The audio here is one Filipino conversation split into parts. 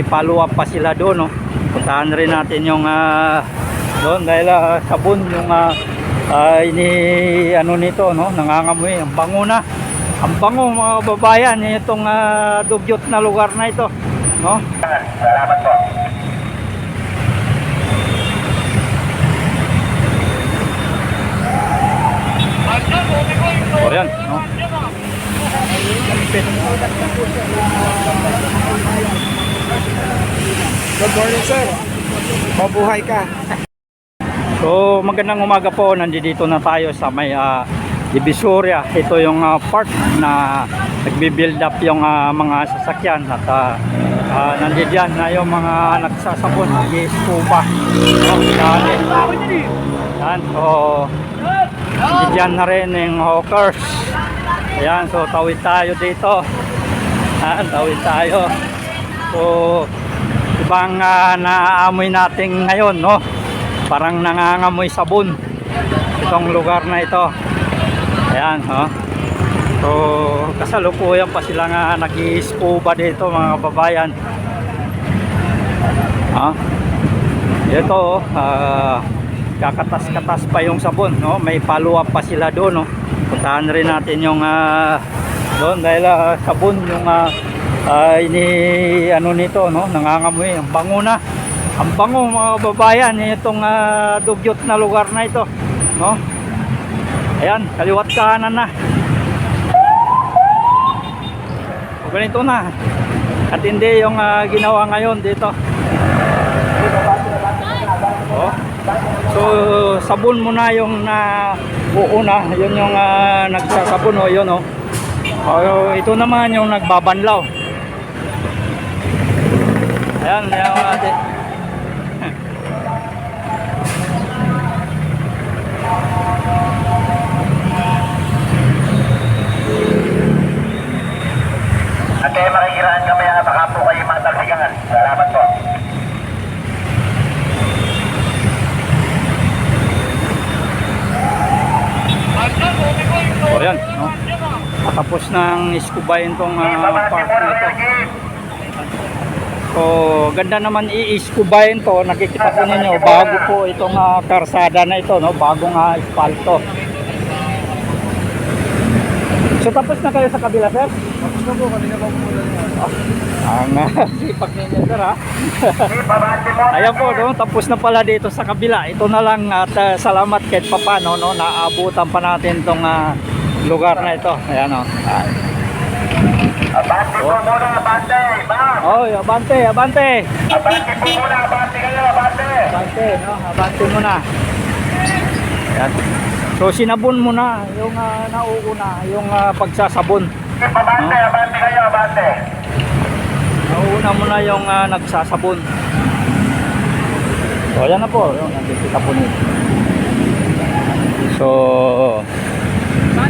Follow up pa sila doon, no? Puntahan rin natin yung doon dahil sabon yung ini ano nito, no? Nangangamoy, ang bango na. Ang bango mga babayan itong dugyot na lugar na ito, no? Salamat po. O yan, no? Good morning, sir. Mabuhay ka. So magandang umaga po, nandito na tayo sa may Divisoria. Ito yung part na nagbi-build up yung mga sasakyan at nandiyan na yung mga nagsasabon, nag-scuba. Yan, so nandiyan na rin yung hawkers. Ayan, so tawid tayo dito. Tawid tayo. So ibang naaamoy natin ngayon, no? Parang nangangamoy sabon itong lugar na ito. Ayan, oh. So kasalukuyan pa sila nga nag-scuba dito mga kababayan. Ito kakatas-katas pa yung sabon, no? May follow up pa sila doon, no? Puntahan rin natin yung doon dahil sabon yung ini ano nito, no? Nangangamoy, ang bango na. Ang bango mga babayan itong dugyot na lugar na ito, no? Ayan, kaliwat kanan na. O ganito na. At hindi yung ginawa ngayon dito. So sabon muna yung uuna, yun yung nagsasabon, yun, ito naman yung nagbabanlaw. Ayan, yung natin. Ate, makikiraan kami baka po kayo matalsikan. Salamat po. O yan, no? Tapos ng iskubayin tong part na ito. So ganda naman i-iskubayin to. Nakikita po ninyo bago po itong karsada na ito, no? Bagong espalto. So tapos na kayo sa kabila, sir? Tapos na po, kanina pa po mula niya. Ang sipag ninyo, sir, ha? Ayan po, no? Tapos na pala dito sa kabila. Ito na lang at salamat kahit papano, no? Naabutan pa natin itong lugar na ito. Ayan, no? Abante po muna, abante. Oh, abante, abante. Abante po muna, abante kayo, abante. Abante, no? Abante muna. Ayan. So sinabon mo na yung nauuna, yung pagsasabon. Abante, abante kayo, abante. Nauuna mo na yung nagsasabon. So ayan na po, yung nakikita po nito. So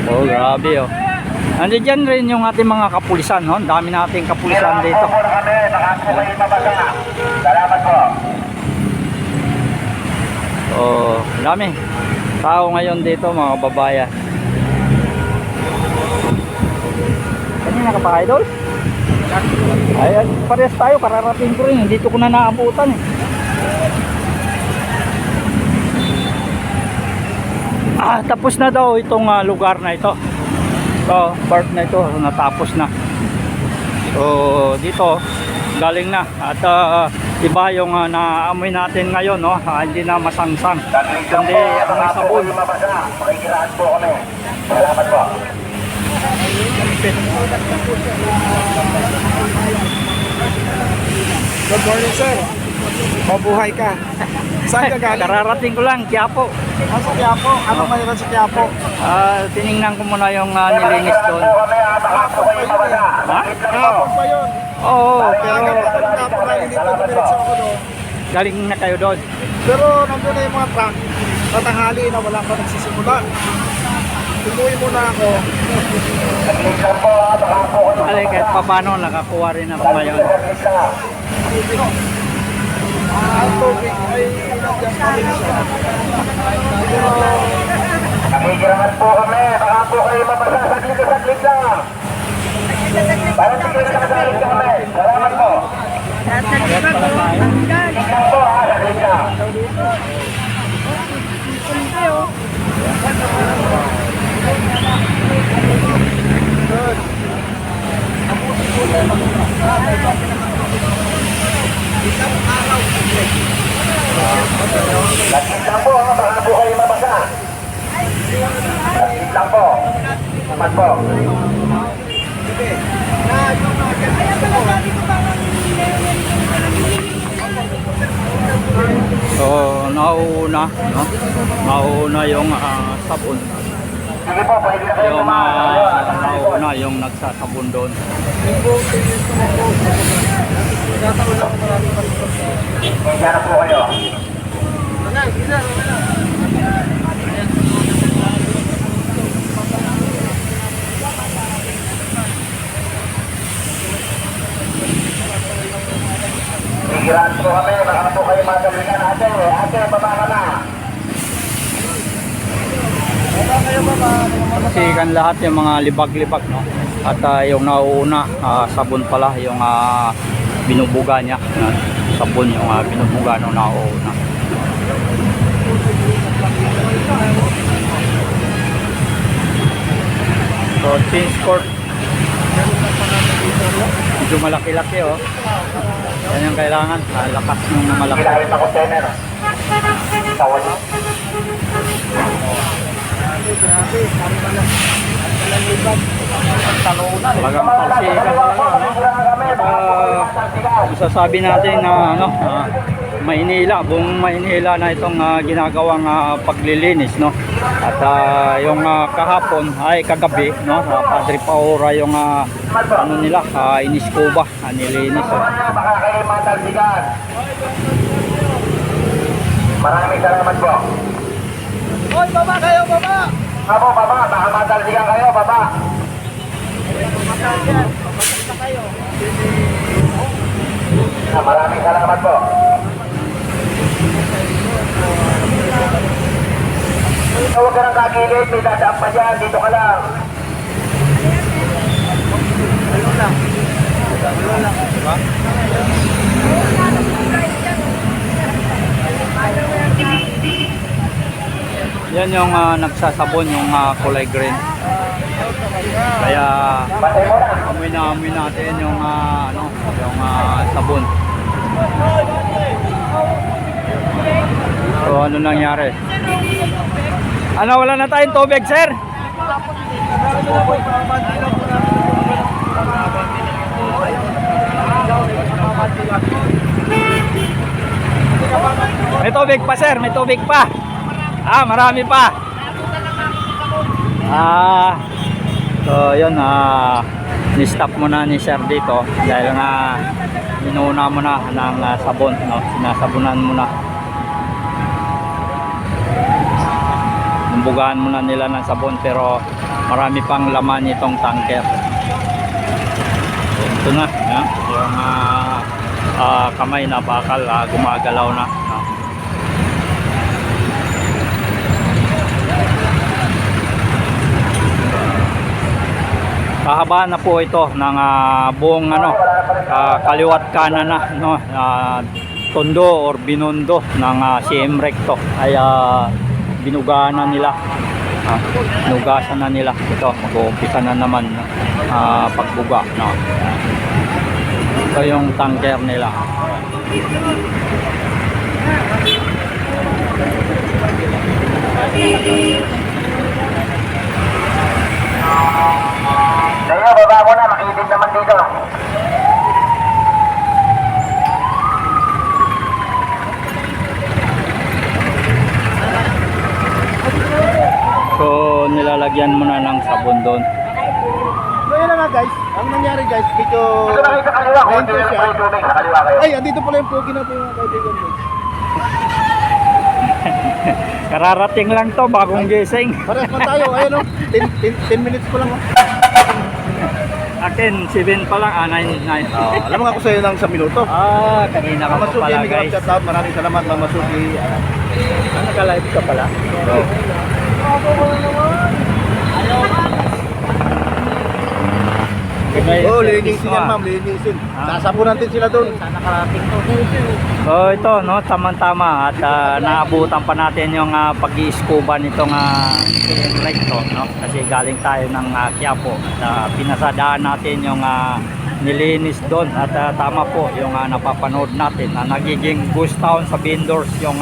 grabe, nandiyan rin yung ating mga kapulisan, no? Ang dami nating kapulisan dito. Salamat po. So dami tao ngayon dito mga babayan. Kanina ka pa, idol? Ayan, parehas tayo, kararating ko rin. Dito ko na naabutan, tapos na daw itong lugar na ito. So, part na ito, natapos na. So, dito, galing na. At iba yung naamoy natin ngayon, no? Hindi na masangsang. Kundi amoy sabon. Makikiraan po kami. Salamat po. Good morning, sir. Mabuhay ka. Saan ka galing? Kararating ko lang, Quiapo. Sa Quiapo. Anong mayroon sa Quiapo? Tiningnan ko muna yung nilinis doon. Ha? Kahapon pa yun. Oo, pero Kahapon na hindi pa dumiretso ako doon. galing na kayo doon. Pero nandun na yung mga truck. Tatanghali na wala pa nagsisimula. Tumuwi muna ako. Alay, kahit pa paano, nakakuha rin ako ngayon. Ang tubig ay nandiyan pa rin siya. Pero Nakikiraan po kami. Baka po kayo mabasa. Saglit lang. Parang tigil sa kagalit kami. Salamat po. Lagkit lang po, baka po kayo mabasa. Lagkit lang po. Naman po. So, nauuna, no? Nauuna yung sabon. Sige po, pwede na kayo Yung kumakas. nauuna yung nagsasabon doon. Diyan na po kayo. Higiraan po kami, baka po kayo magalingan. Ate, baba ka na. Sikan lahat yung mga libag-libag, no? At yung nauuna, sabon pala yung binubuga niya. Sabon yung binubuga nung nauuna. So, change court. Medyo malaki-laki, oh. Yan yung kailangan. Lakas ng malaki. Kailangan na container. Tawad mo. Talagang palsikan talaga, no? Masasabi natin na ano, Maynila, buong Maynila na itong ginagawang paglilinis, no? At yung kahapon ay kagabi, no? Padre Paura yung ano nila, iniskuba, nilinis. Baka kayo matalsikan. Maraming salamat po. Hoy, baba kayo, baba! Apo, baba. Baka matalsikan kayo, baba. Maraming salamat po. Huwag ka ng kakilid, may dadaan pa dyan, dito ka lang. Yan yung nagsasabon yung kulay green. Kaya Patay mo na. amoy natin yung ano, yung sabon. So ano nangyari? Ano, wala na tayong tubig, sir? May tubig pa, sir, may tubig pa. Marami pa. So yun, ni-stop muna ni sir dito dahil nga inuuna mo na ng sabon, no? Sinasabunan mo na. Numbugahan muna nila ng sabon pero marami pang laman itong tanker. Ito na, no? Yung kamay na bakal gumagalaw na, no? Kahabaan na po ito ng buong ano, kaliwat kanan na, no, tondo or binondo ng CM Recto ay binugahan na nila, binugasan na nila. Ito, mag-uumpisa na naman pagbuga, no. Ito yung tanker nila. Kayo, baba mo na, makitid naman dito. So nilalagyan mo na ng sabon doon. So yun na nga guys, ang nangyari guys, medyo Dito na kayo sa kaliwa, kung Ayun po hindi siya. kayo tubig, sa kaliwa kayo. Ay, andito pala yung pogi natin mga kaibigan guys. Kararating lang to, bagong gising. Parehas pa tayo, ayun o, 10 minutes pa lang o. Akin, 7 pa lang, 9. Alam mo nga ako sa'yo ng isang minuto. Kanina ka Mama pa Suki, pala, may guys. shout out, maraming salamat Mama Suki. Naka-live ka pala? Oo, linisin yan ma'am, linisin. Sasabunan din sila doon. So ito, no, tama-tama at naabutan pa natin yung pag-i-scuba nitong lake to, no? Kasi galing tayo ng Quiapo at pinasadaan natin yung nilinis doon at tama po yung napapanood natin na nagiging ghost town sa vendors yung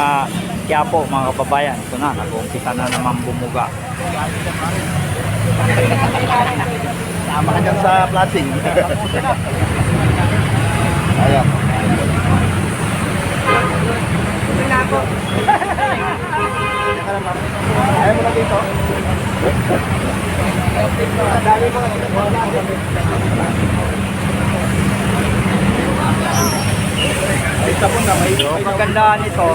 Quiapo, mga kababayan. Ito na, nag-uumpisa na naman bumuga. Tama ka dyan sa plating. Ayan. Ayaw mo na dito. May sabon na, may So, kagandaan nito,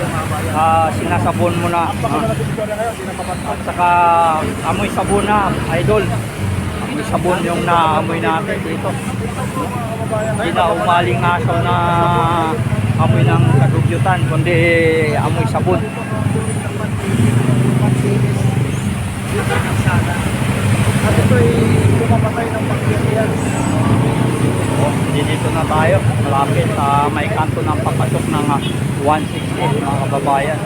sinasabon mo na. At saka amoy sabon na, idol. Amoy sabon yung naamoy natin dito. Hindi na umaling aso na amoy ng kadugyutan, kundi amoy sabon. At ito'y pumamatay ng bakterya. Dito na tayo, malapit sa may kanto ng papasok ng 160, mga kababayan.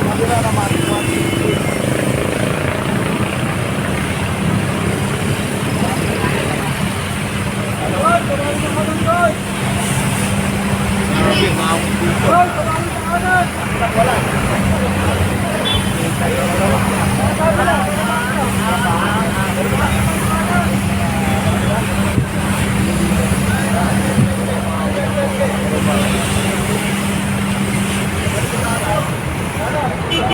Kabila naman,